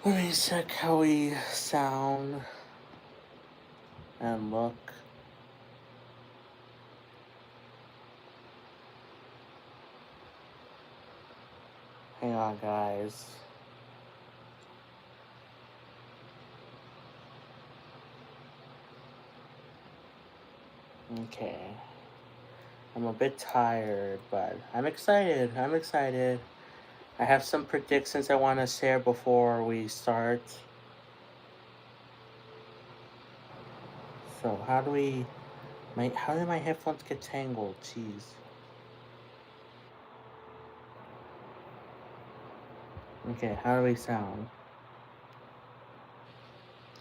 Let me check how we sound and look. Hang on, guys. Okay. I'm a bit tired, but I'm excited. I'm excited. I have some predictions I want to share before we start. So how do we... how did my headphones get tangled? Jeez. Okay, how do we sound?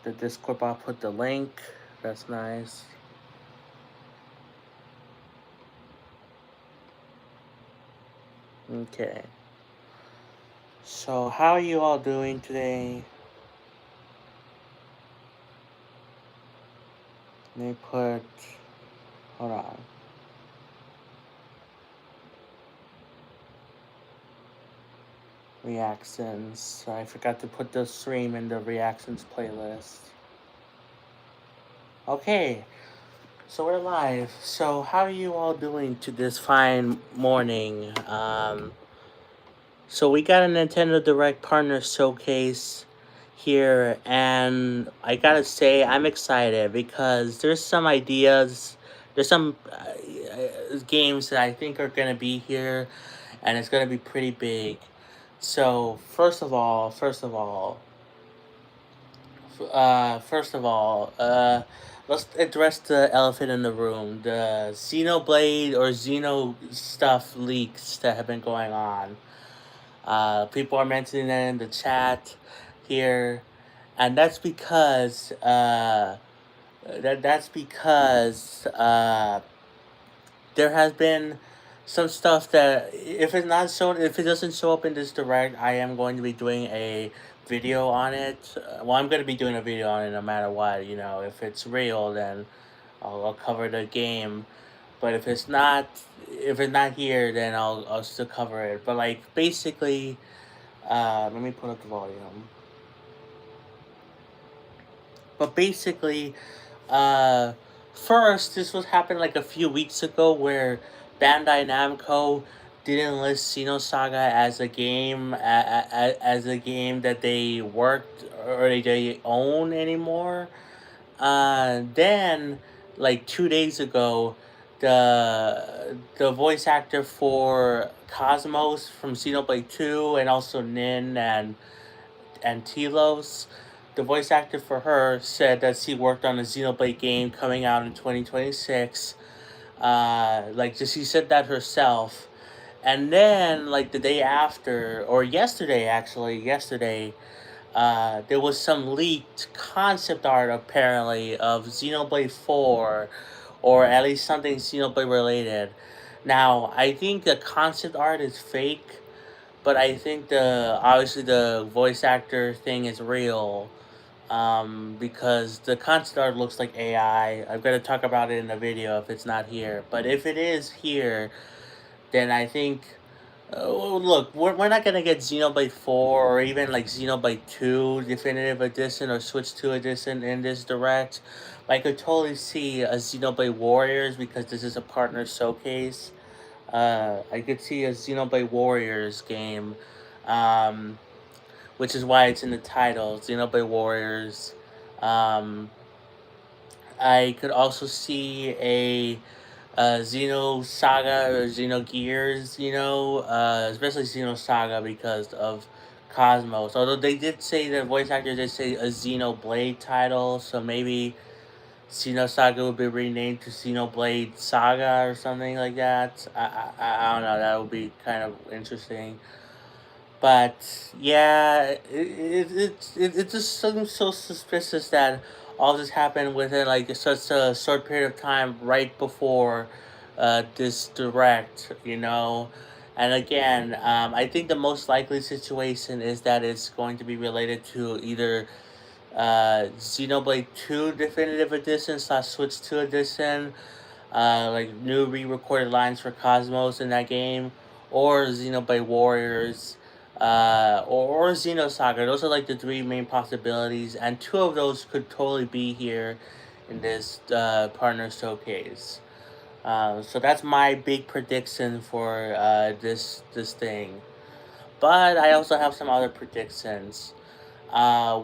The Discord bot put the link. That's nice. Okay. So how are you all doing today? Let me put... Hold on. Reactions. I forgot to put the stream in the reactions playlist. Okay. So we're live. So how are you all doing to this fine morning? So we got a Nintendo Direct Partner Showcase here, and I gotta say I'm excited because there's some ideas, there's some games that I think are gonna be here, and it's gonna be pretty big. So first of all, let's address the elephant in the room: the Xenoblade or Xeno stuff leaks that have been going on. People are mentioning it in the chat here, and that's because there has been some stuff that if it doesn't show up in this direct, I am going to be doing a video on it. Well, I'm going to be doing a video on it no matter what. You know, if it's real, then I'll cover the game. But if it's not here, then I'll still cover it. But like basically, let me put up the volume. But basically, uh, first, this was happened like a few weeks ago where Bandai Namco didn't list Xenosaga as a game as a game that they worked or they own anymore. Then, like 2 days ago, the voice actor for Cosmos from Xenoblade 2 and also Nin and Telos, the voice actor for her, said that she worked on a Xenoblade game coming out in 2026. She said that herself. And then, like the day after, or yesterday actually, there was some leaked concept art apparently of Xenoblade 4, or at least something Xenoblade related. Now, I think the concept art is fake, but I think obviously the voice actor thing is real. Because the concept art looks like AI. I'm gonna talk about it in the video if it's not here. But if it is here, then I think look, we're not gonna get Xenoblade 4 or even like Xenoblade 2 Definitive Edition or Switch 2 Edition in this direct. But I could totally see a Xenoblade Warriors because this is a partner showcase. I could see a Xenoblade Warriors game, um, which is why it's in the title, Xenoblade Warriors. Um, I could also see a Xeno Saga or Xeno Gears, especially Xeno Saga because of Cosmos. Although they did say, the voice actor did say a Xenoblade title, so maybe Xeno Saga would be renamed to Xenoblade Saga or something like that. I don't know, that would be kind of interesting. But yeah, it just seems so suspicious that all this happened within like such a short period of time right before this direct, you know. And again, I think the most likely situation is that it's going to be related to either Xenoblade 2 Definitive Edition / Switch 2 Edition, like new re recorded lines for Cosmos in that game, or Xenoblade Warriors. or Xenosaga. Those are like the three main possibilities, and two of those could totally be here in this partner showcase. So that's my big prediction for this thing. But I also have some other predictions.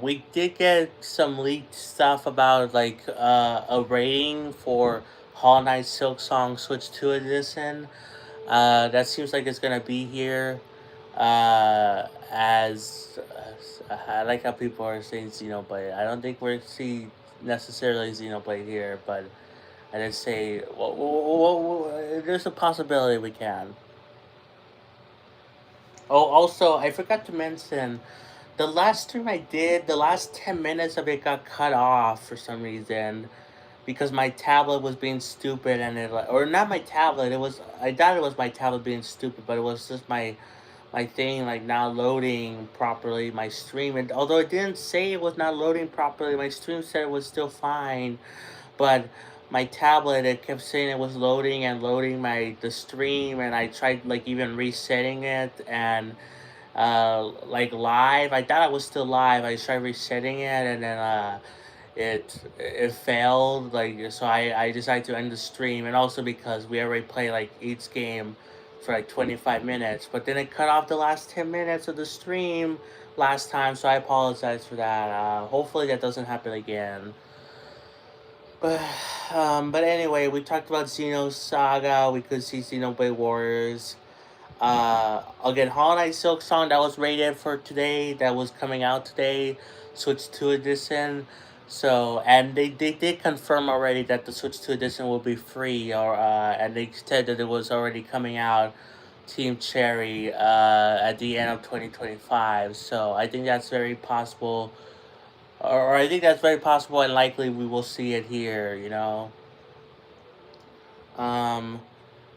We did get some leaked stuff about like a rating for Hollow Knight Silk Song Switch 2 Edition. That seems like it's gonna be here. As I like how people are saying Xenoblade. I don't think we're see necessarily Xenoblade here, but I did say there's a possibility we can. Oh, also I forgot to mention the last stream I did. The last 10 minutes of it got cut off for some reason because my tablet was being stupid and or not my tablet. It was I thought it was my tablet being stupid, but it was just my thing like not loading properly my stream. And although it didn't say it was not loading properly, my stream said it was still fine. But my tablet, it kept saying it was loading and loading the stream, and I tried like even resetting it and like live. I thought I was still live. I tried resetting it and then it failed. Like so I decided to end the stream, and also because we already played like each game for like 25 minutes, but then it cut off the last 10 minutes of the stream last time. So I apologize for that. Hopefully that doesn't happen again. But but anyway, we talked about Xenosaga. We could see Xenoblade Warriors. Again, Hollow Knight Silk Song that was rated for today. That was coming out today. Switch 2 edition. So and they did confirm already that the Switch 2 edition will be free, or and they said that it was already coming out Team Cherry at the end of 2025. So I think that's very possible, or I think that's very possible and likely we will see it here. You know. Um,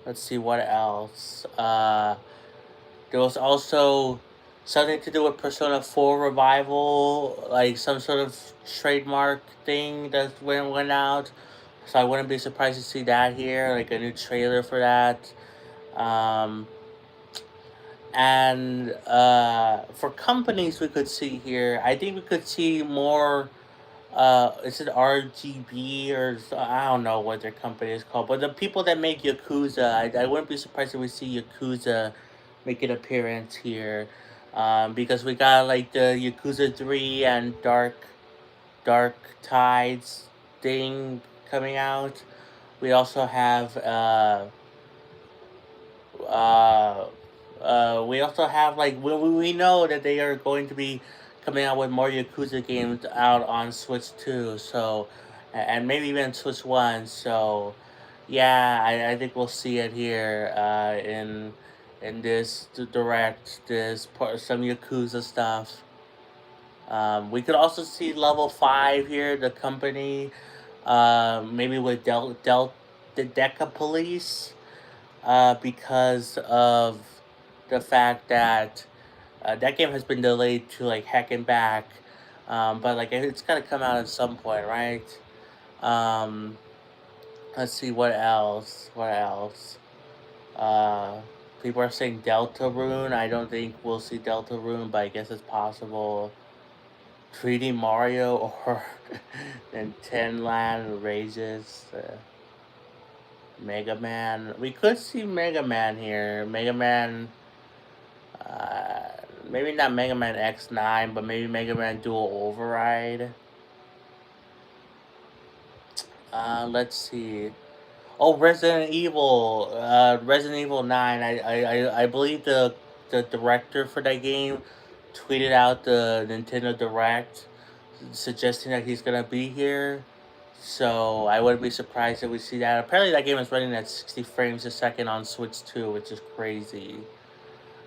let's see what else. There was also something to do with Persona 4 Revival, like some sort of trademark thing that went out. So I wouldn't be surprised to see that here, like a new trailer for that. Um, and for companies we could see here, I think we could see more. Is it RGB or I don't know what their company is called, but the people that make Yakuza, I wouldn't be surprised if we see Yakuza make an appearance here, because we got like the Yakuza 3 and Dark Tides thing coming out. We also have uh, we also have like we know that they are going to be coming out with more Yakuza games out on Switch 2, so and maybe even Switch 1. So yeah, I think we'll see it here in this direct this part some Yakuza stuff. We could also see Level 5 here, the company, maybe with the Deca Police, because of the fact that that game has been delayed to like heck and back. But like it's gotta come out at some point, right? Um, let's see what else. What else? Uh, People are saying Delta Rune. I don't think we'll see Delta Rune, but I guess it's possible. 3D Mario or then Ten Land Rages. Mega Man. We could see Mega Man here. Mega Man. Uh, Maybe not Mega Man X9, but maybe Mega Man Dual Override. Let's see. Oh, Resident Evil. Resident Evil 9. I believe the director for that game tweeted out the Nintendo Direct suggesting that he's gonna be here. So I wouldn't be surprised if we see that. Apparently that game is running at 60 frames a second on Switch 2, which is crazy.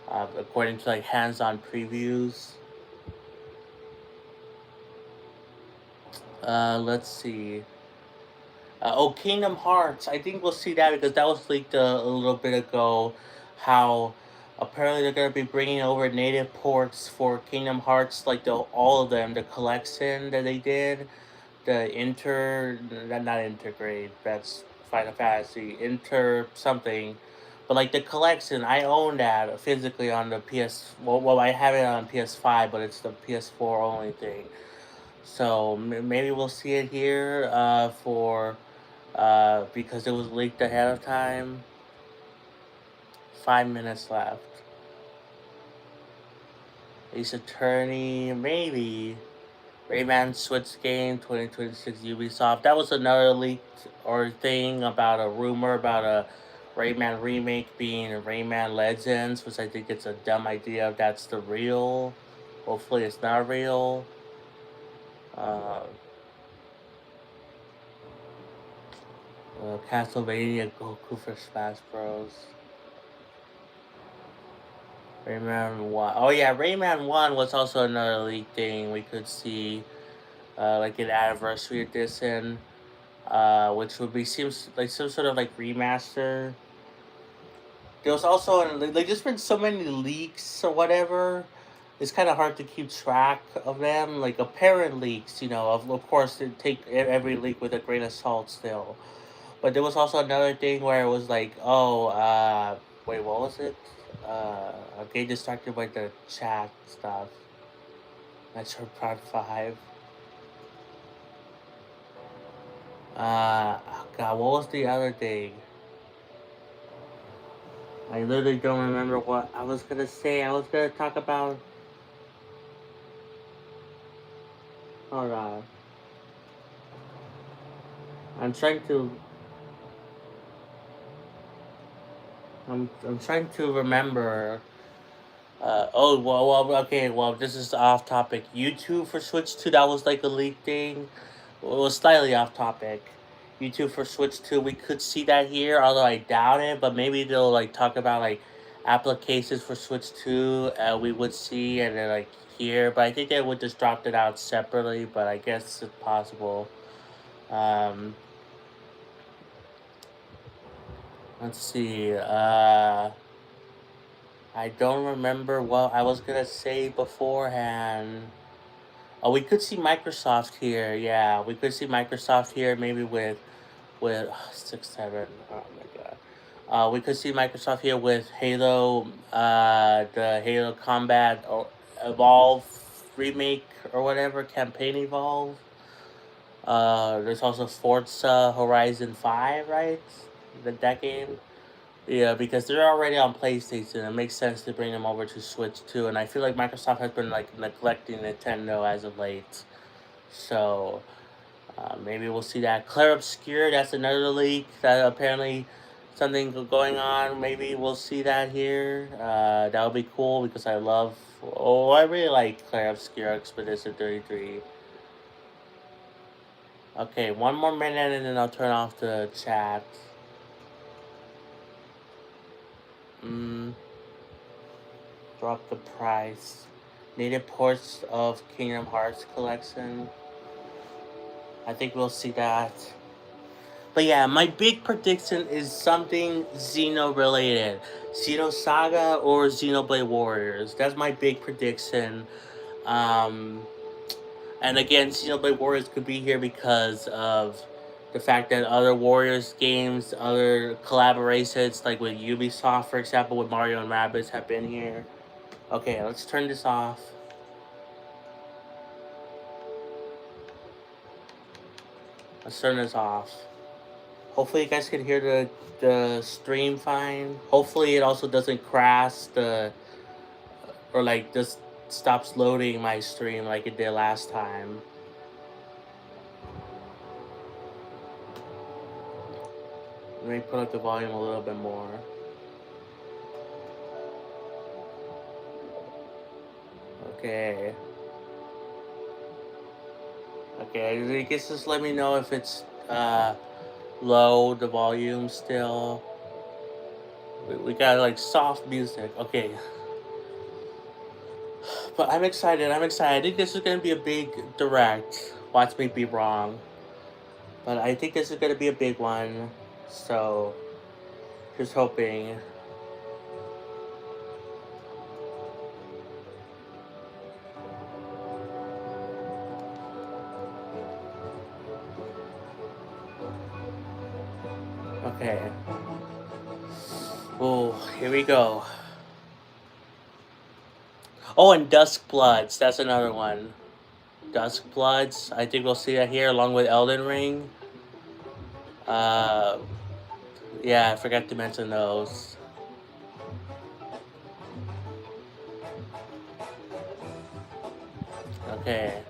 According to like hands-on previews. Let's see. Kingdom Hearts. I think we'll see that because that was leaked a little bit ago. How apparently they're gonna be bringing over native ports for Kingdom Hearts, like all of them, the collection that they did, the not Intergrade. That's Final Fantasy Inter something. But like the collection, I own that physically on the PS. Well, I have it on PS5, but it's the PS4 only thing. So maybe we'll see it here for because it was leaked ahead of time. 5 minutes left. Ace Attorney, maybe. Rayman Switch game 2026 Ubisoft. That was another leaked or thing about a rumor about a Rayman remake being Rayman Legends, which I think it's a dumb idea if that's the real. Hopefully it's not real. Uh, Castlevania Goku for Smash Bros. Rayman 1. Oh yeah, Rayman 1 was also another leak thing we could see. Like an anniversary edition. Which would be seems like some sort of like remaster. There was also like there's been so many leaks or whatever. It's kind of hard to keep track of them. Like apparent leaks, of course, they take every leak with a grain of salt still. But there was also another thing where it was like, oh, wait, what was it? I'm getting distracted by the chat stuff. Metroid Prime 5. Oh God, what was the other thing? I literally don't remember what I was gonna say. I was gonna talk about. Hold on. I'm trying to. I'm trying to remember. Okay. Well, this is off topic. YouTube for Switch 2. That was like a leak thing. Well, it was slightly off topic. YouTube for Switch 2. We could see that here, although I doubt it. But maybe they'll like talk about like applications for Switch 2. We would see and then like here, but I think they would just drop it out separately. But I guess it's possible. Um, let's see. I don't remember what I was gonna say beforehand. Oh, we could see Microsoft here. Yeah, we could see Microsoft here. Maybe with 6, 7. Oh my god. We could see Microsoft here with Halo. The Halo Combat or Evolve remake or whatever campaign Evolve. There's also Forza Horizon 5, right? That game. Yeah, because they're already on PlayStation. It makes sense to bring them over to Switch too. And I feel like Microsoft has been like neglecting Nintendo as of late. So maybe we'll see that. Claire Obscure, that's another leak that apparently something going on. Maybe we'll see that here. That would be cool because I love. Oh, I really like Claire Obscure Expedition 33. Okay, one more minute and then I'll turn off the chat. Mm, drop the price. Native ports of Kingdom Hearts collection. I think we'll see that. But yeah, my big prediction is something Xeno related. Xeno Saga or Xenoblade Warriors. That's my big prediction. Um, and again, Xenoblade Warriors could be here because of the fact that other Warriors games, other collaborations, like with Ubisoft, for example, with Mario and Rabbids, have been here. Okay, let's turn this off. Let's turn this off. Hopefully you guys can hear the stream fine. Hopefully it also doesn't crash or like just stops loading my stream like it did last time. Let me put up the volume a little bit more. Okay. Okay, I guess just let me know if it's low, the volume still. We got like soft music. Okay. But I'm excited. I think this is going to be a big direct. Watch me be wrong. But I think this is going to be a big one. So, just hoping. Okay. Oh, here we go. Oh, and Dusk Bloods. That's another one. Dusk Bloods. I think we'll see that here along with Elden Ring. Uh, yeah, I forgot to mention those. Okay.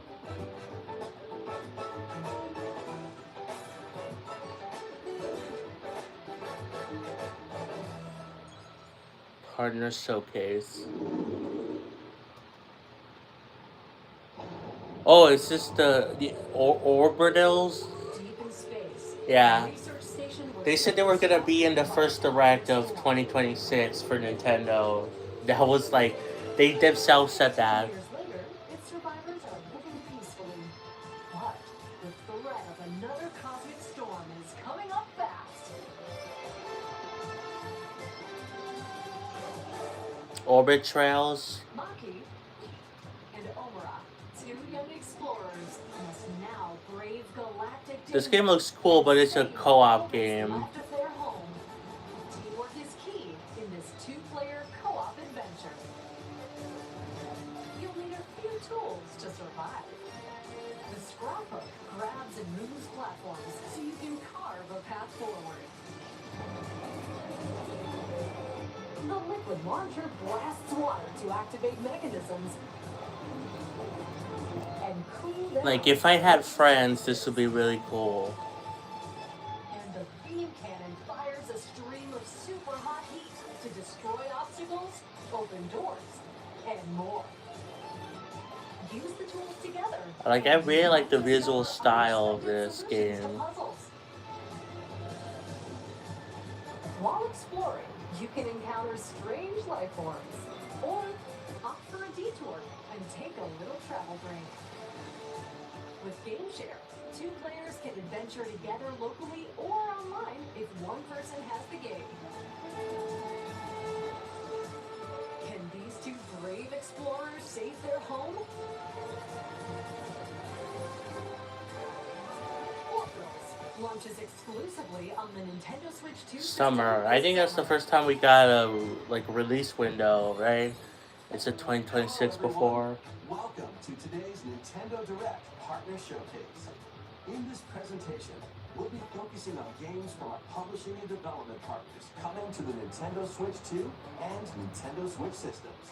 Partner Showcase. Oh, it's just the orbitals. Yeah. They said they were gonna be in the first direct of 2026 for Nintendo. That was like, they themselves said that. Years later, its survivors are living peacefully. But the threat of another cosmic storm is coming up fast. Orbit Trails. Maki and Omura, two young explorers, must now brave galactic This game looks cool, but it's a co-op game. left of their home. Teamwork is key in this two-player co-op adventure. You'll need a few tools to survive. The scrapbook grabs and moves platforms so you can carve a path forward. The liquid launcher blasts water to activate mechanisms and cool them. Like, if I had friends, this would be really cool. And the beam cannon fires a stream of super hot heat to destroy obstacles, open doors, and more. Use the tools together. Like, I really like the visual style of this game. While exploring, you can encounter strange life forms, or opt for a detour and take a little travel break. With GameShare, two players can adventure together locally or online if one person has the game. Can these two brave explorers save their home? Launches exclusively on the Nintendo Switch 2 Summer. I think that's the first time we got a like release window, right? It's a 2026 before. Welcome to today's Nintendo Direct Partner Showcase. In this presentation, we'll be focusing on games from our publishing and development partners coming to the Nintendo Switch 2 and Nintendo Switch systems.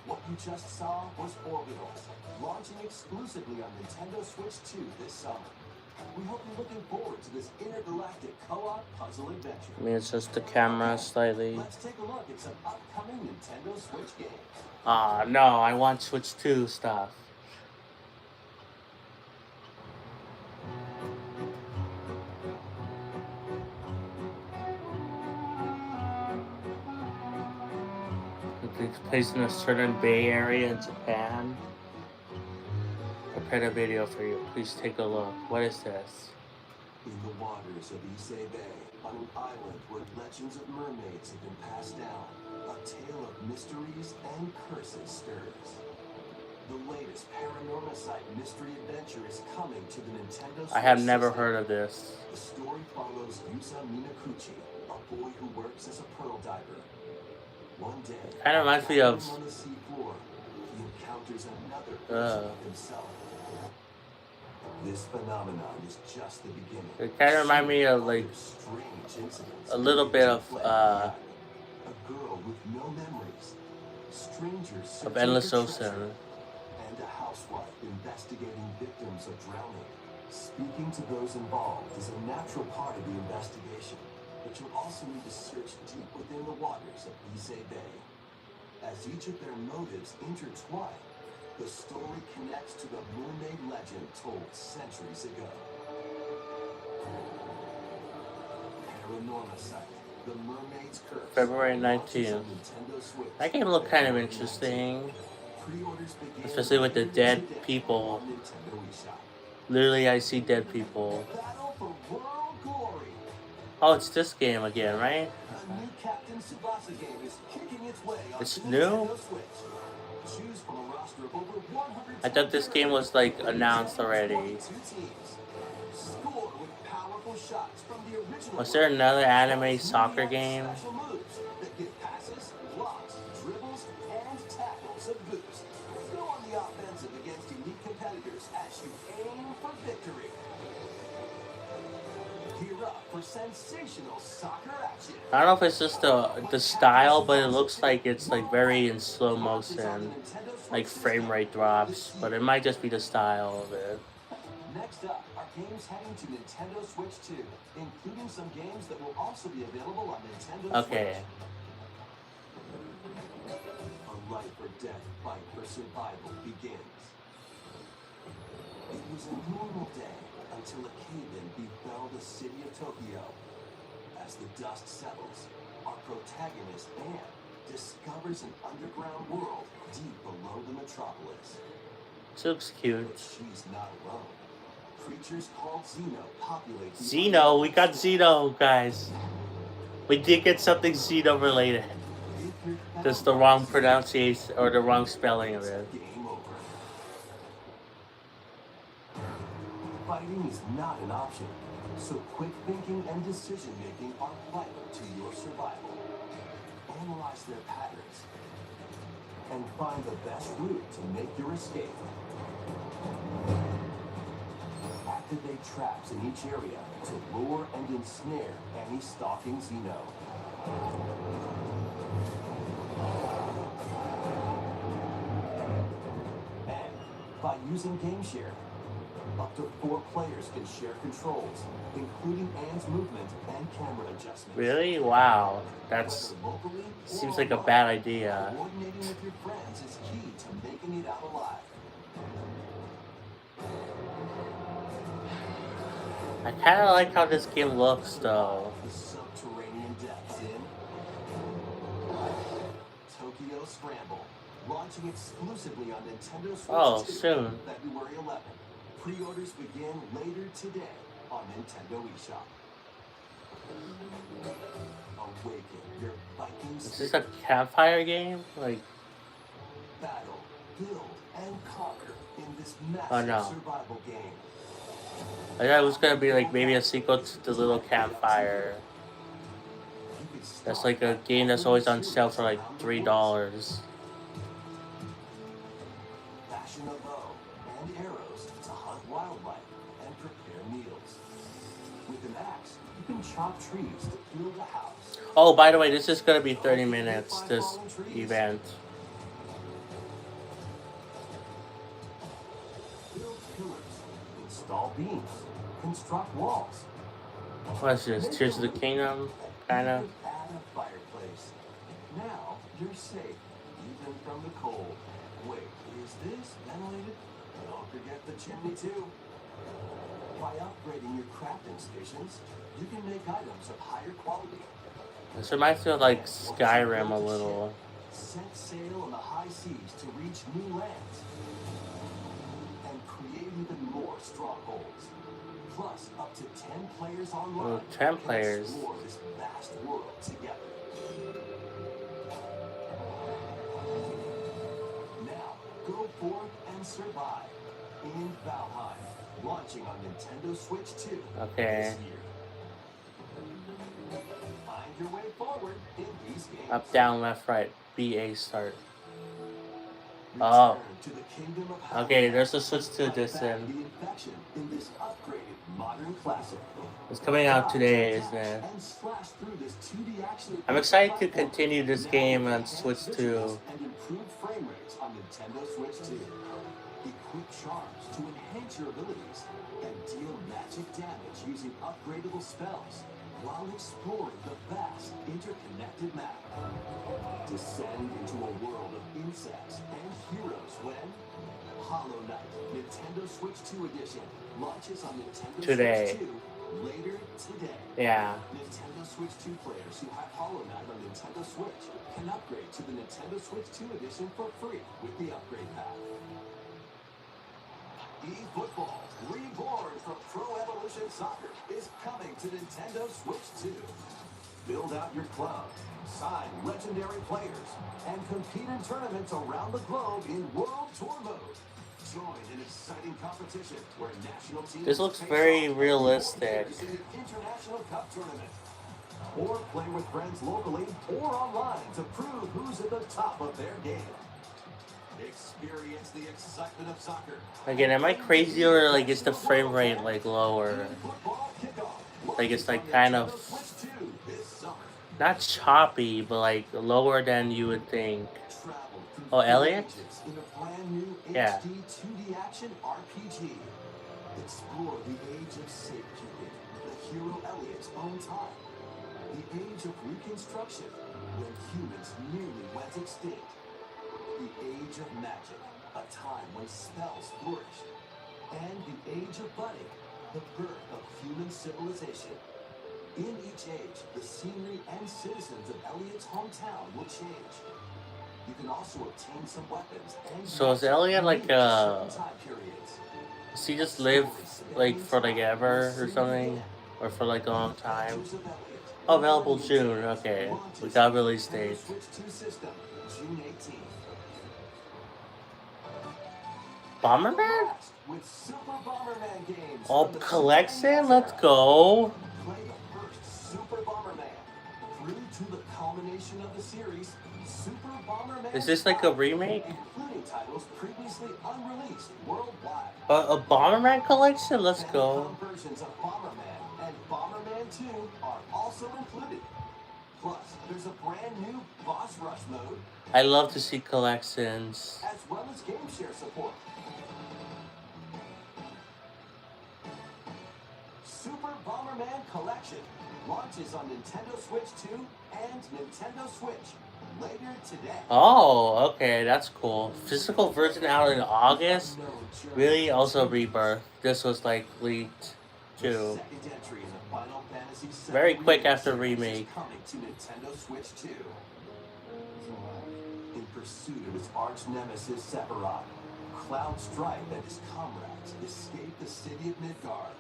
What you just saw was Orbitals, launching exclusively on Nintendo Switch 2 this summer. We hope you're looking forward to this intergalactic co-op puzzle adventure. I mean, it's just the camera slightly. Let's take a look at some upcoming Nintendo Switch games. No, I want Switch 2 stuff. It takes place in a certain Bay Area in Japan. Prepared a video for you. Please take a look. What is this? In the waters of Issei Bay, on an island where legends of mermaids have been passed down, a tale of mysteries and curses stirs. The latest paranormal site mystery adventure is coming to the Nintendo Switch. I have never system. heard of this. The story follows Yusa Minakuchi, a boy who works as a pearl diver. One day, Kind of reminds me of on the sea floor, he encounters another version of himself. This phenomenon is just the beginning. It kind of reminds me of like a little bit of a girl with no memories, strangers of Endless searching for Ocean. treasure, and a housewife investigating victims of drowning. Speaking to those involved is a natural part of the investigation, but you'll also need to search deep within the waters of Issei Bay. As each of their motives intertwine, the story connects to the mermaid legend told centuries ago. Paranormal Site, The Mermaid's Curse. February 19th. That game looked kind of interesting. Especially with the dead people. Literally, I see dead people. Oh, it's this game again, right? It's new? I thought this game was like announced already. powerful shots from the original. Was there another anime Plus, soccer maniac game? Special moves that give passes, blocks, dribbles, and tackles a boost. Go on the offensive against unique competitors as you aim for victory. Gear up for sensational soccer action. I don't know if it's just the style, but it looks like it's like very in slow motion, like frame rate drops. But it might just be the style of it. Next up are games heading to Nintendo Switch 2, including some games that will also be available on Nintendo Okay. Switch. A life or death fight for survival begins. It was a normal day until a cave-in befell the city of Tokyo. As the dust settles, our protagonist Anne discovers an underground world deep below the metropolis. This looks cute. But she's not alone. Creatures called Xeno populate the Xeno, we got Xeno, guys. We did get something Xeno related. Just the wrong pronunciation or the wrong spelling of it. Game over. Fighting is not an option, so quick thinking and decision making are vital to your survival. Analyze their patterns and find the best route to make your escape. Activate traps in each area to lure and ensnare any stalking Xeno. And by using GameShare, up to 4 players can share controls, including Anne's movement and camera adjustments. Really? Wow. That's Whether locally or seems like a online, bad idea. coordinating with your friends is key to making it out alive. I kind of like how this game looks, though. The subterranean depths in Tokyo Scramble, launching exclusively on Nintendo Switch Oh, 2, soon. February 11th. Pre-orders begin later today on Nintendo eShop. Awaken your Viking Is this spirit. a campfire game? Like, Battle, build, and conquer in this Oh, massive no. survival game. I thought it was gonna be like maybe a sequel to the Little Campfire. You can That's start like a by game that's always on sale for like around the $3. Fashion a bow and arrows to hunt wildlife and prepare meals. With an axe, you can chop trees to build a house. Oh, by the way, this is gonna be 30 minutes. This event. Build pillars, install beams, construct walls. What's this? Tears of the Kingdom? Kinda. Even add a fireplace. Now you're safe, even from the cold. Wait, is this ventilated? Don't forget the chimney too. By upgrading your crafting stations, you can make items of higher quality. This reminds me of like Skyrim a little. Set sail on the high seas to reach new lands. And create even more strongholds. Plus, up to 10 players online. Oh, 10 can players. explore this vast world together. Now, go forth and survive in Valheim, launching on Nintendo Switch 2 Okay. this year. Find your way forward in these games. Up, down, left, right. BA start. Return Oh. to the kingdom of Okay, Halloween. there's a Switch 2 Fight back edition. the infection in this upgraded modern classic. It's coming out Dodge, today, attack, isn't it? and slash through this 2D action I'm excited to platform continue this now game with on enhanced Switch visuals 2. and improved frame rates on Nintendo Switch 2. Equip charms to enhance your abilities and deal magic damage using upgradable spells while exploring the vast interconnected map. Descend into a world of insects and heroes when Hollow Knight Nintendo Switch 2 edition launches on Nintendo Today. Switch 2 later today. Yeah. Nintendo Switch 2 players who have Hollow Knight on Nintendo Switch can upgrade to the Nintendo Switch 2 edition for free with the upgrade pack. eFootball, reborn from Pro Evolution Soccer, is coming to Nintendo Switch 2. Build out your club, sign legendary players, and compete in tournaments around the globe in World Tour mode. Join an exciting competition where national teams This looks face very off realistic. in the International Cup tournament. Or play with friends locally or online to prove who's at the top of their game. Experience the excitement of soccer. Again, am I crazy or like is the frame rate like lower? Like it's like kind of not choppy, but like lower than you would think. Oh, Elliot? In a brand new Yeah. HD 2D action RPG. Explore the age of safekeeping, the hero Elliot's own time. The age of reconstruction, when humans nearly went extinct. The age of magic, a time when spells flourished. And the age of budding, the birth of human civilization. In each age, the scenery and citizens of Elliot's hometown will change. You can also obtain some weapons and So is Elliot like does he just live like for like ever or something? Or for like a long time? Oh, available June, okay. We got release date. June 18th. Bomberman? With Super Bomberman games. Oh, collection? Let's go. Play the first Super Bomberman. Through to the culmination of the series, Super Bomberman. Is this like a remake? Including titles previously unreleased worldwide. A Bomberman collection? Let's go. Versions of Bomberman and Bomberman 2 are also included. Plus, there's a brand new Boss Rush mode. I love to see collections. As well as game share support. Super Bomberman Collection launches on Nintendo Switch 2 and Nintendo Switch later today. Oh, okay, that's cool. Physical version out in August? Really? Also Rebirth. This was like leaked too. Second entry in the Final Fantasy VII Very quick after series is remake. coming to Nintendo Switch 2. In pursuit of his arch nemesis Sephiroth, Cloud Strife and his comrades escape the city of Midgard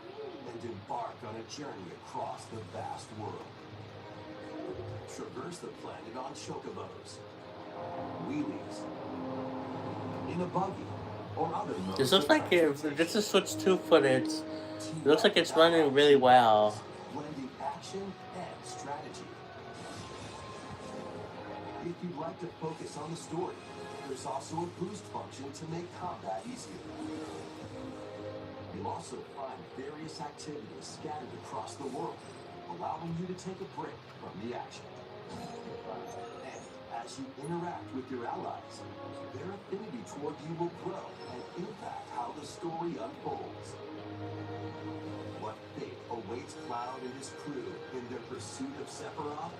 and embark on a journey across the vast world. Traverse the planet on chocobos, wheelies, in a buggy, or other modes. This looks like this is Switch 2 footage. It looks like it's running really well. Blending action and strategy. If you'd like to focus on the story, there's also a boost function to make combat easier. You'll also find various activities scattered across the world, allowing you to take a break from the action. And as you interact with your allies, their affinity toward you will grow and impact how the story unfolds. What fate awaits Cloud and his crew in their pursuit of Sephiroth?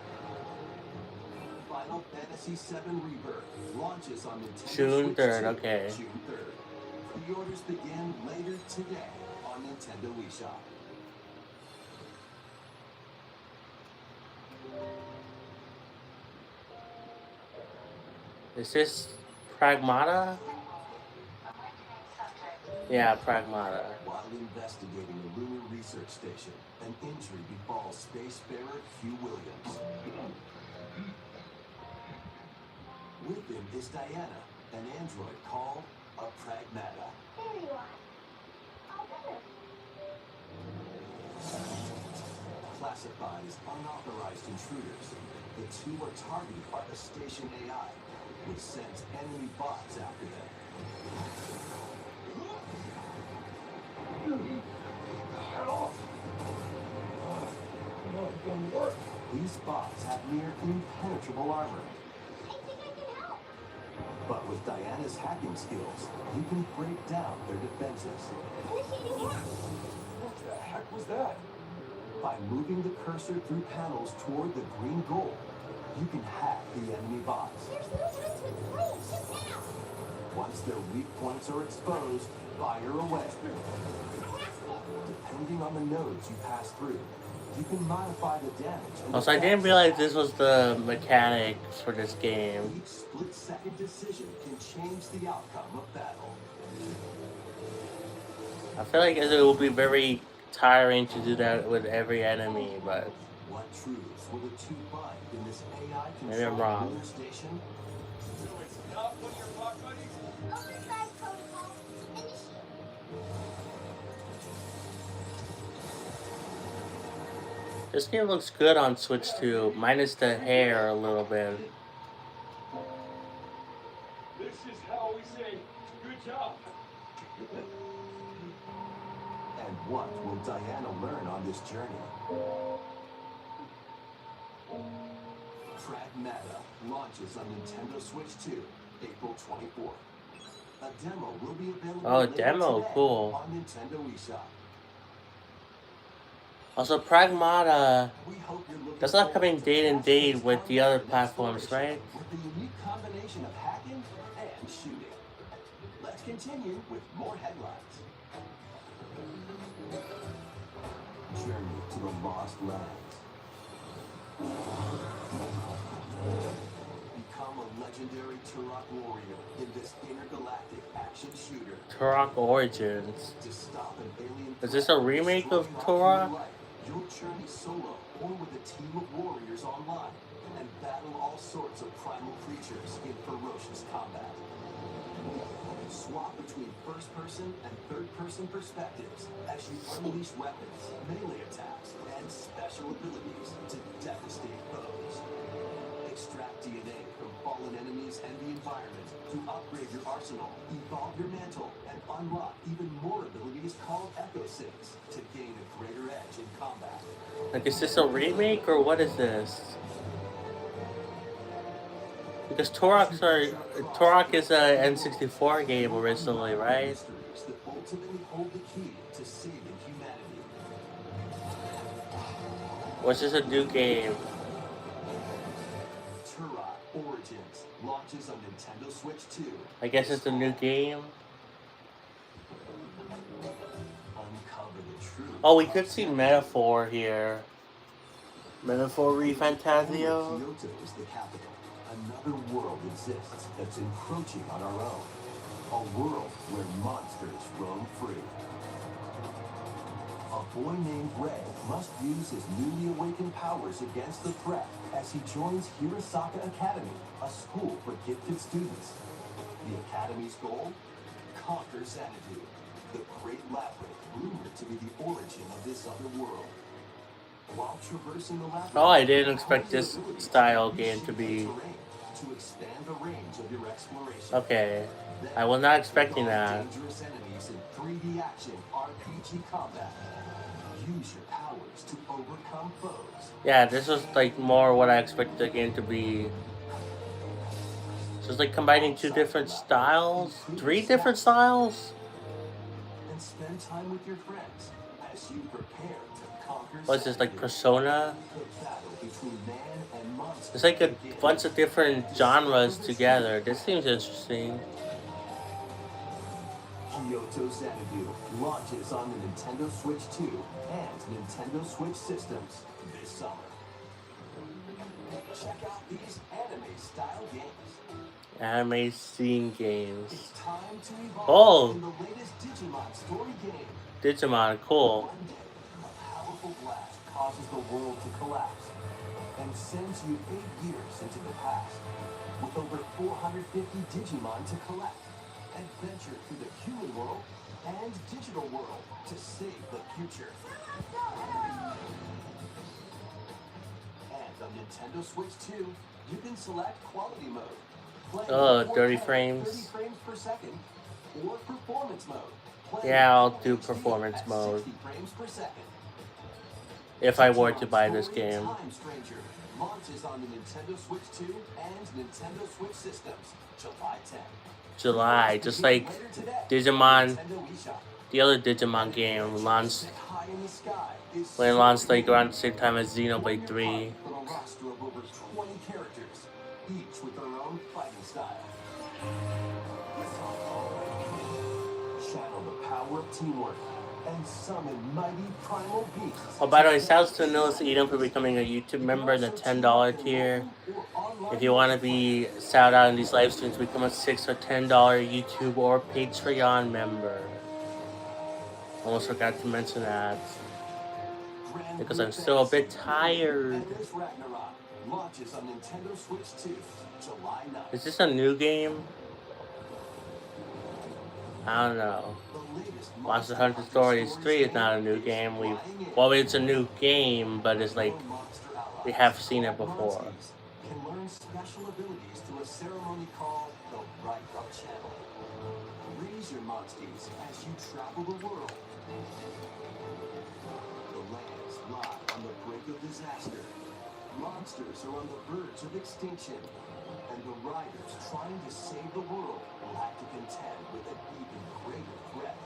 Final Fantasy VII Rebirth launches on Nintendo June Switch 3rd, 2, okay. June 3rd. Pre-orders begin later today on Nintendo eShop. Is this Pragmata? Yeah, Pragmata. While investigating a lunar research station, an injury befalls spacefarer Hugh Williams. With him is Diana, an android called a Pragmata. There you are. I'll get it. Classified as unauthorized intruders, the two are targeted by the station AI, which sends enemy bots after them. These bots have near impenetrable armor. I think I can help. But with Diana's hacking skills, you can break down their defenses. Initiating hack. What the heck was that? By moving the cursor through panels toward the green goal, you can hack the enemy bots. There's no time to explain. Just now. Once their weak points are exposed, fire away. Depending on the nodes you pass through, you can modify the damage. and Also, I didn't effects. realize this was the mechanic for this game. Each split-second decision can change the outcome of battle. I feel like it will be very tiring to do that with every enemy, but What truths will the two find in this AI maybe I'm controlled wrong. lunar station? Oversized protocol. This game looks good on Switch 2, minus the hair a little bit. This is how we say good job. And what will Diana learn on this journey? Pragmata launches on Nintendo Switch 2, April 24th. A demo will be available Oh, later demo, today cool. on Nintendo eShop. Also, Pragmata, We hope you're looking that's not forward coming to day and date fast-paced with the combat other and platforms, exploration right? With the unique combination of hacking and shooting. Let's continue with more headlines. Journey to the Lost Lands. Become a legendary Turok warrior in this intergalactic action shooter. Turok Origins. To stop an alien Is this a threat, remake of destroy your Turok? life. You'll journey solo or with a team of warriors online and battle all sorts of primal creatures in ferocious combat. Swap between first-person and third-person perspectives as you unleash weapons, melee attacks, and special abilities to devastate foes. Extract DNA from fallen enemies and the environment to upgrade your arsenal, evolve your mantle, and unlock even more abilities called Echo Six to gain a greater edge in combat. Like, is this a remake or what is this? Because Turok is a N64 game originally, right? Mysteries that ultimately hold the key to saving humanity. Or is this a new game? Turok Origins launches on Nintendo Switch 2. I guess it's a new game. Uncover the truth. Oh, we could see Metaphor here. Metaphor ReFantazio. Kyoto is the capital. Another world exists that's encroaching on our own. A world where monsters roam free. A boy named Ray must use his newly awakened powers against the threat as he joins Hirosaka Academy, a school for gifted students. The Academy's goal? Conquer Xanadu, the great labyrinth rumored to be the origin of this other world. While traversing the labyrinth, Oh, I didn't expect this style game to be... to expand the range of your exploration. Okay, I was not expecting that. Dangerous enemies in 3D action RPG combat. Use your powers to overcome foes. Yeah, this was like more what I expected the game to be. So it's like combining two different styles? 3 different styles? And spend time with your friends as you prepare to conquer. What's this, like Persona? The battle between man and monster. It's like a bunch of different genres together. This seems interesting. Kyoto Xanadu launches on the Nintendo Switch 2 and Nintendo Switch systems this summer. Check out these anime-style games. Anime scene games. It's time to evolve Oh! in the latest Digimon story game. Digimon, cool. One day, a powerful blast causes the world to collapse and sends you 8 years into the past with over 450 Digimon to collect. Adventure through the human world and digital world to save the future. And on Nintendo Switch 2, you can select quality mode. Play Oh, 4K, 30 frames. 30 frames per second, or performance mode. Play Yeah, I'll Full do HD performance at mode. 60 frames per second. If I were to buy this Story game. Time Stranger launches on the Nintendo Switch 2 and Nintendo Switch systems July 10th. July, just like Later today, Digimon, Nintendo eShop. the other Digimon game launched Sit high in the sky is when it so launched like cool. around the same time as Xenoblade 3. From a roster of over 20 characters, each with their own fighting style. Channel the power of teamwork and summon mighty primal beasts. Oh, by the way, shouts to Nils Edom for becoming a YouTube member in the $10 tier. If you want to be shouted out in these live streams, become a $6 or $10 YouTube or Patreon member. Almost forgot to mention that because I'm still a bit tired. Endless Ragnarok launches on Nintendo Switch 2, July 9th. Is this a new game? I don't know. The latest Monster Hunter Stories 3 is not a new game. Well, it's a new game, but it's like we have seen it before. Can learn special abilities through a ceremony called the Rite of Channel. Raise your monsties as you travel the world. The lands lie on the brink of disaster. Monsters are on the verge of extinction. And the riders trying to save the world will have to contend with an even greater threat.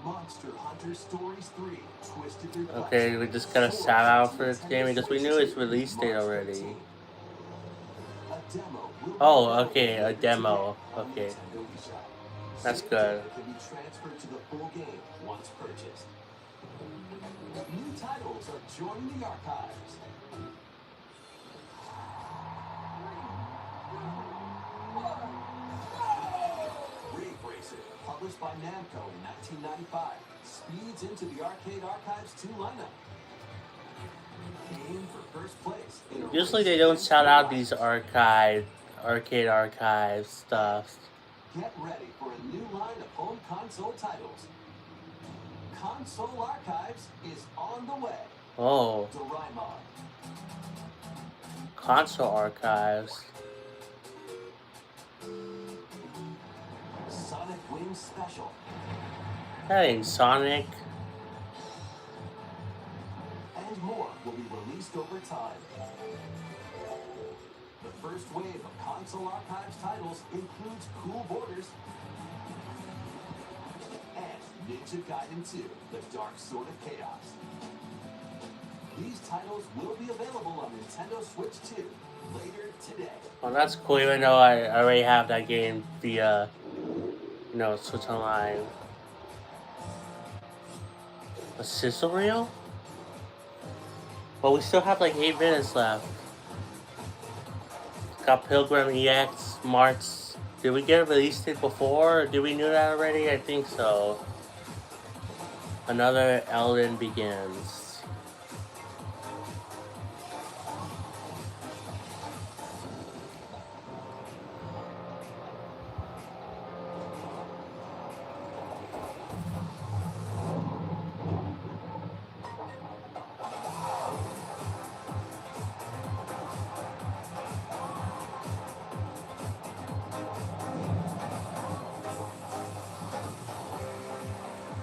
Monster Hunter Stories 3 Twisted Request. Okay, we just got a shout out for this game because we knew its release date already. Oh, okay, a demo. Okay. That's good. Can be transferred to the full game once purchased. New titles are joining the archives. Ray Racer, published by Namco in 1995, speeds into the Arcade Archives 2 lineup. Game for first place. Usually they don't shout out these arcade archive stuff. Get ready for a new line of home console titles. Console Archives is on the way. Oh, Doraemon. console archives. Sonic Wings Special. That ain't Sonic. And more will be released over time. The first wave of Console Archives titles includes Cool Borders and Ninja Gaiden 2, The Dark Sword of Chaos. These titles will be available on Nintendo Switch 2 later today. Well, that's cool, even though I already have that game via, Switch Online. A sizzle reel? Well, we still have like 8 minutes left. Got Pilgrim EX, March. Did we get a release date before? Or did we know that already? I think so. Another Elden Begins.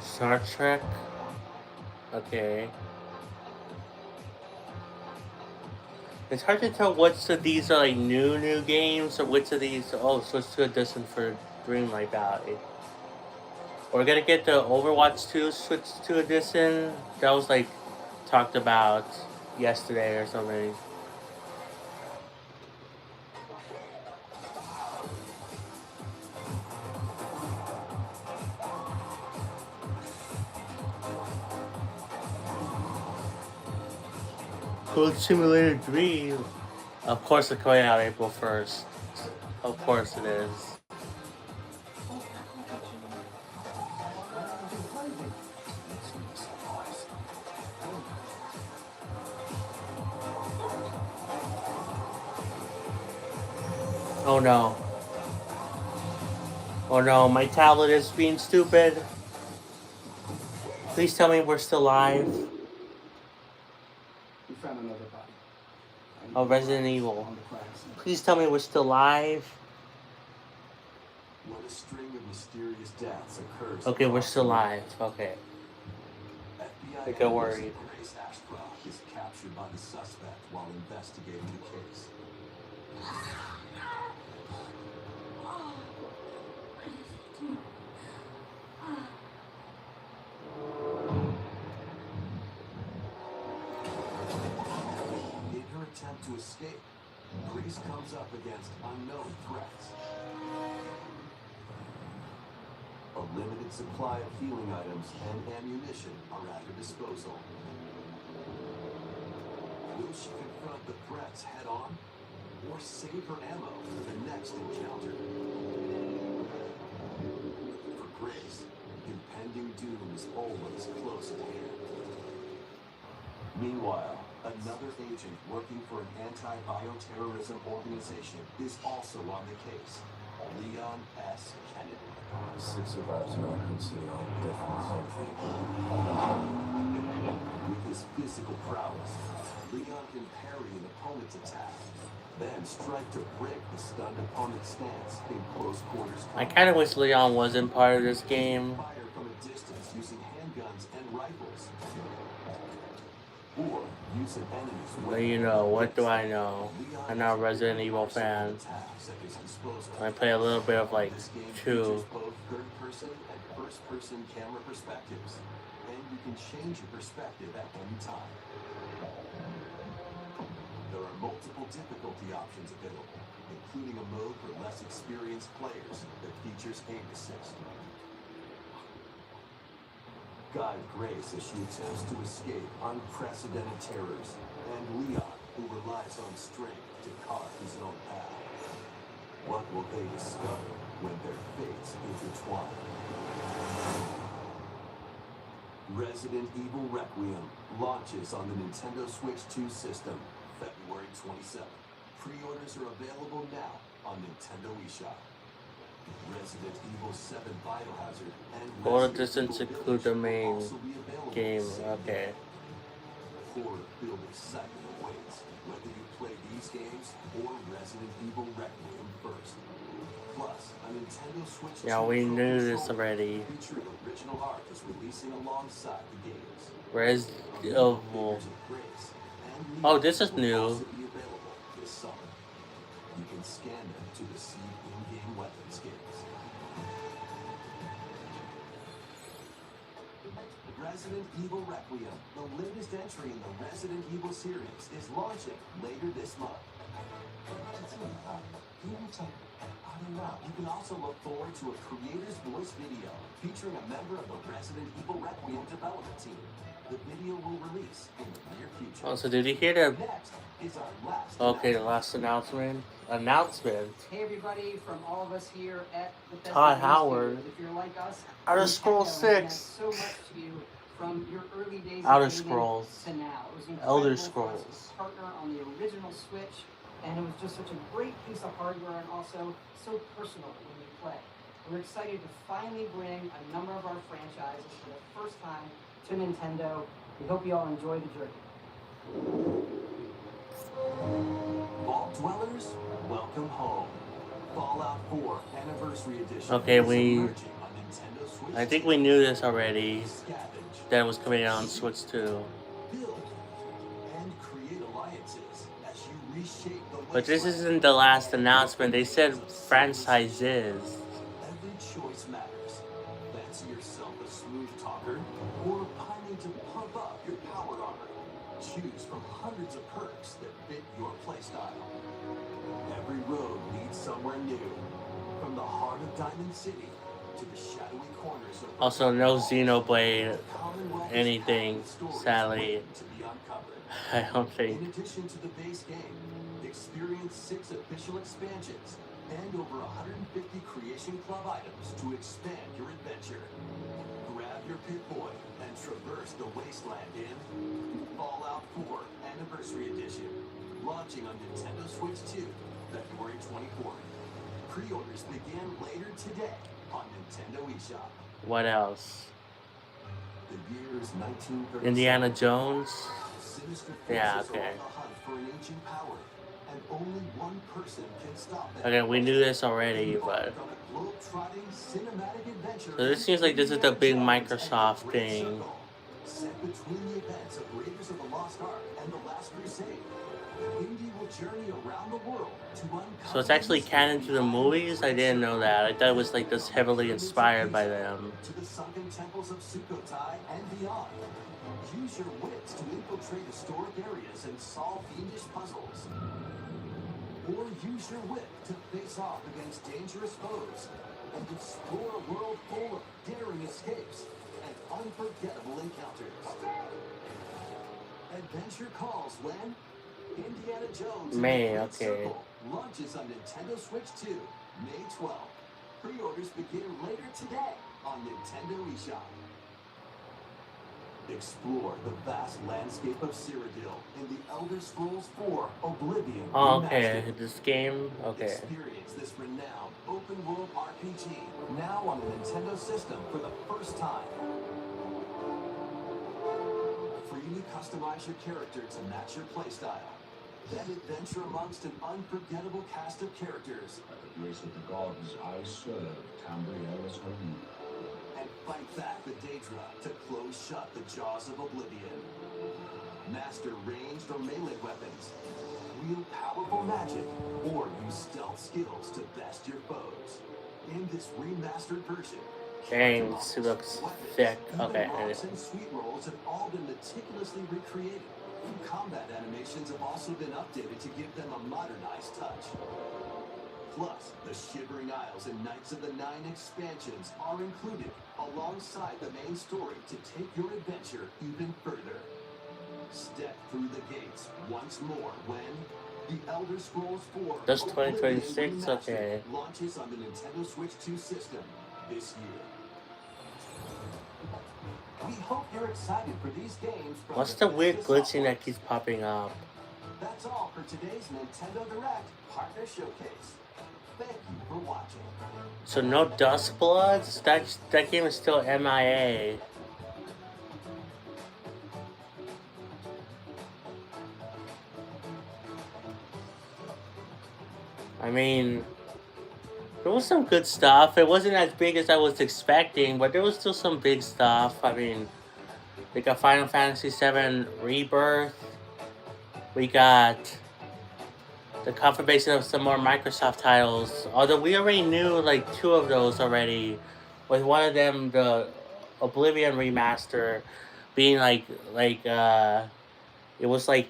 Star Trek. Okay. It's hard to tell which of these are like new games or which of these. Oh, Switch 2 Edition for Dreamlight Valley. We're gonna get the Overwatch 2 Switch 2 Edition. That was like talked about yesterday or something. Code Simulator 3. Of course it's coming out April 1st. Of course it is. Oh no. Oh no, my tablet is being stupid. Please tell me we're still live. We found another body. Oh, Resident Evil. On the crime scene. Please tell me we're still live. What a string of mysterious deaths occurs. Okay, we're still live. Okay. FBI Don't worry. agent Grace Ashcroft is captured by the suspect while investigating the case. In her attempt to escape, Grace comes up against unknown threats. A limited supply of healing items and ammunition are at her disposal. Will she confront the threats head on, or save her ammo for the next encounter? For Grace, impending doom is always close at hand. Meanwhile, another agent working for an anti-bioterrorism organization is also on the case. Leon S. Kennedy. 6 survivors and I can see all different With his physical prowess, Leon can parry an opponent's attack, then strike to break the stunned opponent's stance in close quarters I combat. kind of wish Leon wasn't part of this game. Fire from a distance using handguns and rifles. Or use an enemy's Well, you know, what do I know? I'm not a Resident Evil fan. I play a little bit of like This game 2. features both third-person and first-person camera perspectives, and you can change your perspective at any time. There are multiple difficulty options available, including a mode for less experienced players that features aim assist. Guide Grace as she attempts to escape unprecedented terrors, and Leon, who relies on strength to carve his own path. What will they discover when their fates intertwine? Resident Evil Requiem launches on the Nintendo Switch 2 system February 27th. Pre-orders are available now on Nintendo eShop. Resident Evil 7 Biohazard and Or Resident does this Evil include the Village will main also be available game? the same Okay. day. Horror-filled excitement awaits, whether you play these games or Resident Evil Requiem first. Plus, a Nintendo Switch 2 Yeah, we Pro knew this controller already. featuring original art is releasing alongside the games. Resident Leon Evil. Figures of Grace and Oh, Leon this is will new. also be available this summer. You can scan them to receive in-game weapon skins. Resident Evil Requiem, the latest entry in the Resident Evil series, is launching later this month. Gamertag. I don't know. You can also look forward to a creator's voice video featuring a member of the Resident Evil Requiem development team. The video will release in the near future. Oh, so did you hear the... Next is our last Okay, the announcement. last announcement. Hey everybody, from all of us here at the Todd Howard. If you're like us, Outer Nintendo Scrolls has meant 6. so much to you from your early days Outer of gaming Scrolls. to now. It was Elder incredible for us Scrolls. to partner on the original Switch, and it was just such a great piece of hardware and also so personal when you play. We're excited to finally bring a number of our franchises for the first time to Nintendo. We hope you all enjoy the journey. Vault Dwellers, welcome home. Fallout 4 Anniversary Edition. Okay, is we... emerging on Nintendo Switch I think 2. we knew this already. Scavenge, That it was coming out on Switch 2. build, and create alliances as you reshape the But this wasteland. isn't the last announcement. They said franchises. Every choice matters. Fancy yourself a smooth talker or pining to pump up your power armor. Choose from hundreds of perks that fit your playstyle. Every road leads somewhere new. From the heart of Diamond City to the shadowy corners of Also, no Xenoblade the Commonwealth is anything, packed with stories sadly. waiting to be uncovered. I don't think. In addition to the base game, experience 6 official expansions and over 150 Creation Club items to expand your adventure. Grab your Pip-Boy and traverse the wasteland in Fallout 4 Anniversary Edition, launching on Nintendo Switch 2, February 24th. Pre-orders begin later today on Nintendo eShop. What else? The year is 1937. Indiana Jones? Sinister Yeah, forces okay. are on the hunt for an ancient power, and only one person can stop them. Okay, we knew this already, but... On a globe-trotting cinematic adventure So this seems like this is the big Indiana Jones Microsoft and the Great thing. Circle, set between the events of Raiders of the Lost Ark and the Last Crusade. Indy will journey around the world to uncover So it's actually the canon to the movies? I didn't know that. I thought it was like just heavily inspired by them. to the sunken temples of Sukhothai and beyond. Use your wits to infiltrate historic areas and solve fiendish puzzles. Or use your wit to face off against dangerous foes and explore a world full of daring escapes and unforgettable encounters. Adventure calls when Indiana Jones and May, the Great okay. Circle launches on Nintendo Switch 2, May 12th. Pre-orders begin later today on Nintendo eShop. Explore the vast landscape of Cyrodiil in the Elder Scrolls 4 Oblivion Oh, okay. Remastered. This game? Okay. Experience this renowned open open world RPG, now on the Nintendo system for the first time. Freely customize your character to match your playstyle. Then adventure amongst an unforgettable cast of characters. By the grace of the gods I serve, Tambriel is home. And fight back the Daedra to close shut the jaws of oblivion. Master ranged or melee weapons. Wield powerful magic, or use stealth skills to best your foes. In this remastered version, Dang, this looks thick. Okay. mobs and sweet rolls have all been meticulously recreated. Combat animations have also been updated to give them a modernized touch. Plus, the Shivering Isles and Knights of the Nine expansions are included alongside the main story to take your adventure even further. Step through the gates once more when The Elder Scrolls 4 That's Oblivion 2026? Remastered Okay. launches on the Nintendo Switch 2 system this year. We hope you're excited for these games from What's the weird Bethesda glitching that Softworks. keeps popping up? That's all for today's Nintendo Direct Partner Showcase. Thank you for watching. So no Dust Bloods? That game is still MIA. I mean, there was some good stuff. It wasn't as big as I was expecting, but there was still some big stuff. I mean, we got Final Fantasy VII Rebirth. We got the confirmation of some more Microsoft titles. Although we already knew like 2 of those already. With one of them, the Oblivion remaster, being it was like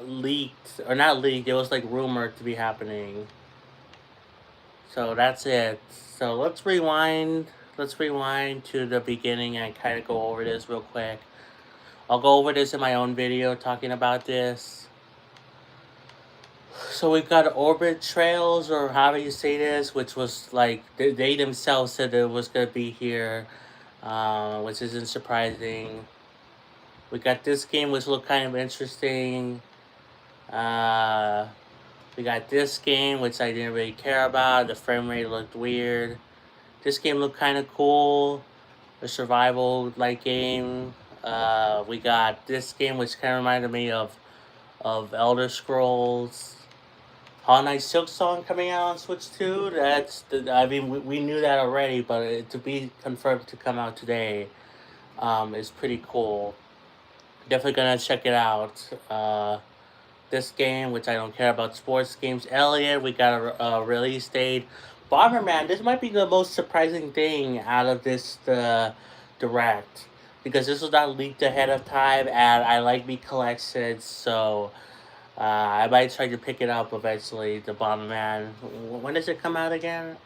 leaked, or not leaked. It was like rumored to be happening. So that's it. So let's rewind. Let's rewind to the beginning and kind of go over this real quick. I'll go over this in my own video talking about this. So we've got Orbit Trails, or however you say this, which was like they themselves said it was gonna be here, which isn't surprising. We got this game, which looked kind of interesting. We got this game, which I didn't really care about. The frame rate looked weird. This game looked kind of cool, a survival-like game. We got this game, which kind of reminded me of Elder Scrolls. Hollow Knight Silk Song coming out on Switch 2. I mean, we knew that already, but to be confirmed to come out today is pretty cool. Definitely gonna check it out. This game, which I don't care about sports games. Elliot, we got a release date. Bomberman, this might be the most surprising thing out of this direct, because this was not leaked ahead of time, and I like me collections, so I might try to pick it up eventually. The Bomberman. When does it come out again?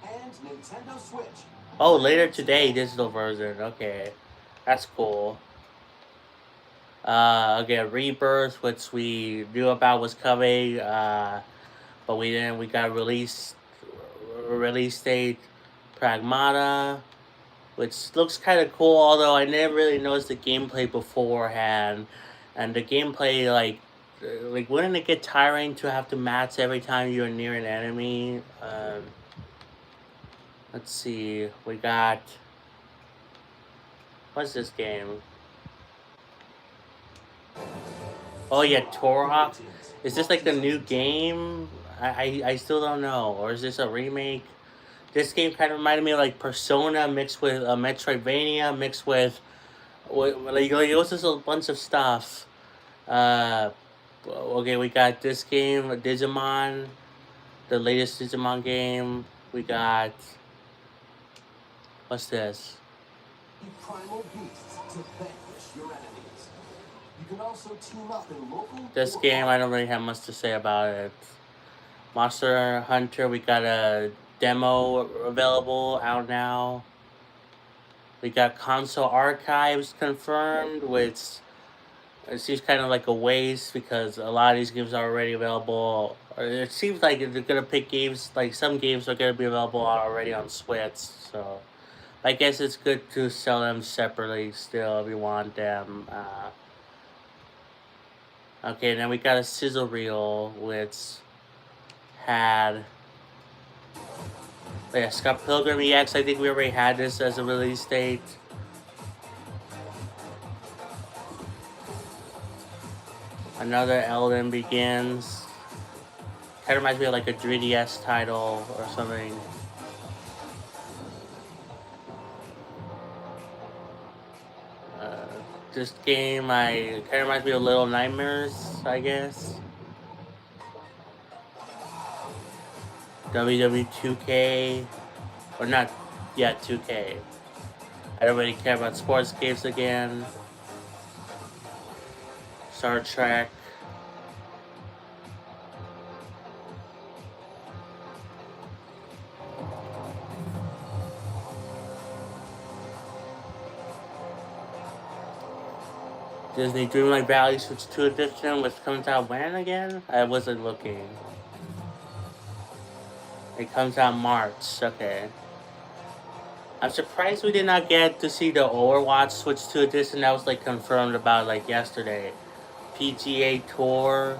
And Nintendo Switch. Oh, later today, digital version. Okay, that's cool. Again, Rebirth, which we knew about was coming, but we didn't. We got release date, Pragmata, which looks kind of cool. Although I never really noticed the gameplay beforehand, and the gameplay like wouldn't it get tiring to have to match every time you're near an enemy? Let's see. We got, what's this game? Oh yeah, Turok. Is this like the new game? I still don't know. Or is this a remake? This game kind of reminded me of like Persona mixed with Metroidvania mixed with like it was just a bunch of stuff. Okay, we got this game, Digimon, the latest Digimon game. We got, what's this? Primal beasts to vanquish your enemies. You can also team up in local. This game, I don't really have much to say about it. Monster Hunter, we got a demo available out now. We got console archives confirmed, which it seems kind of like a waste because a lot of these games are already available. Or it seems like they're gonna pick games, like some games are gonna be available already on Switch. So I guess it's good to sell them separately still if you want them. Okay, then we got a sizzle reel, which had But yeah, Scott Pilgrim EX, I think we already had this as a release date. Another Elden Begins. Kind of reminds me of like a 3DS title or something. This game, kind of reminds me of Little Nightmares, I guess. WWE 2K, or not, yeah, 2K. I don't really care about sports games again. Star Trek. Disney Dreamlight Valley Switch 2 Edition, which comes out when again? I wasn't looking. It comes out March, okay. I'm surprised we did not get to see the Overwatch Switch 2 Edition. That was like confirmed about like yesterday. PGA Tour.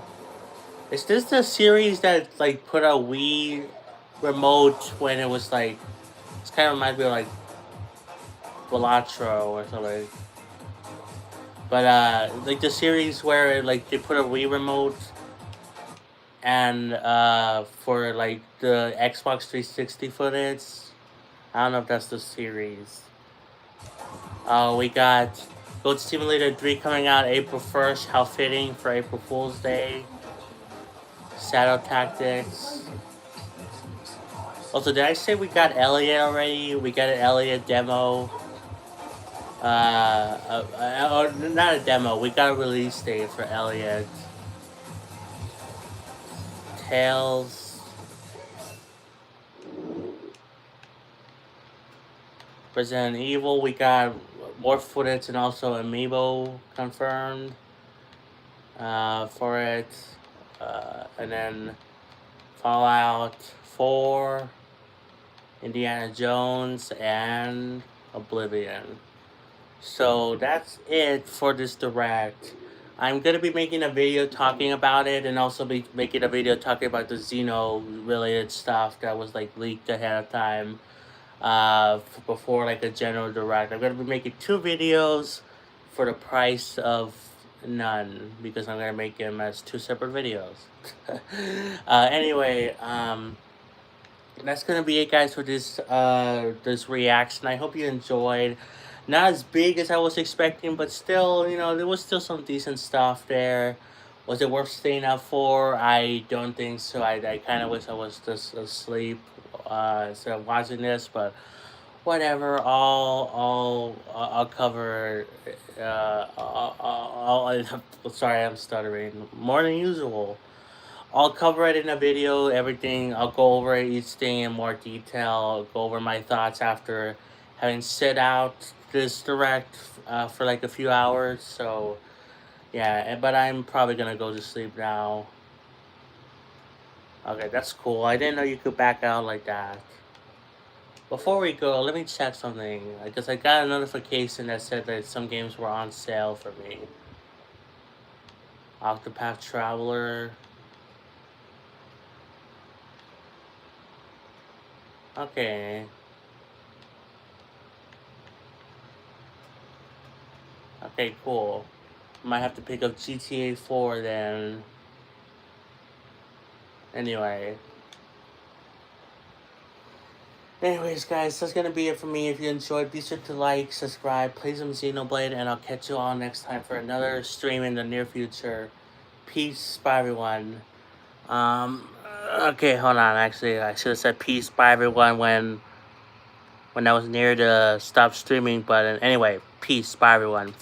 Is this the series that like put a Wii remote when it was like, it's kind of reminds me of like Balatro or something. But like the series where like they put a Wii remote and for like the Xbox 360 footage. I don't know if that's the series. We got Goat Simulator 3 coming out April 1st. How fitting for April Fool's Day. Shadow Tactics. Also, did I say we got Elliot already? We got an Elliot demo. Or not a demo. We got a release date for Elliot. Tales. Resident Evil, we got more footage and also Amiibo confirmed for it. And then Fallout 4, Indiana Jones, and Oblivion. So that's it for this Direct. I'm going to be making a video talking about it and also be making a video talking about the Xeno related stuff that was like leaked ahead of time. Before like a general Direct. I'm going to be making 2 videos for the price of none because I'm going to make them as 2 separate videos. Anyway, that's going to be it, guys, for this this reaction. I hope you enjoyed. Not as big as I was expecting, but still, you know, there was still some decent stuff there. Was it worth staying up for? I don't think so. I kind of wish I was just asleep instead of watching this, but whatever. I'll cover. Sorry, I'm stuttering more than usual. I'll cover it in a video. Everything. I'll go over each thing in more detail. I'll go over my thoughts after having sit out this Direct for like a few hours. So yeah, but I'm probably gonna go to sleep now. Okay, that's cool. I didn't know you could back out like that. Before we go, let me check something. Because I got a notification that said that some games were on sale for me. Octopath Traveler. Okay. Okay, cool. Might have to pick up GTA 4 then. Anyway. Anyways, guys, that's gonna be it for me. If you enjoyed, be sure to like, subscribe, play some Xenoblade, and I'll catch you all next time for another stream in the near future. Peace, bye everyone. Okay, hold on. Actually, I should have said peace, bye everyone when I was near the stop streaming button. Anyway, peace, bye everyone.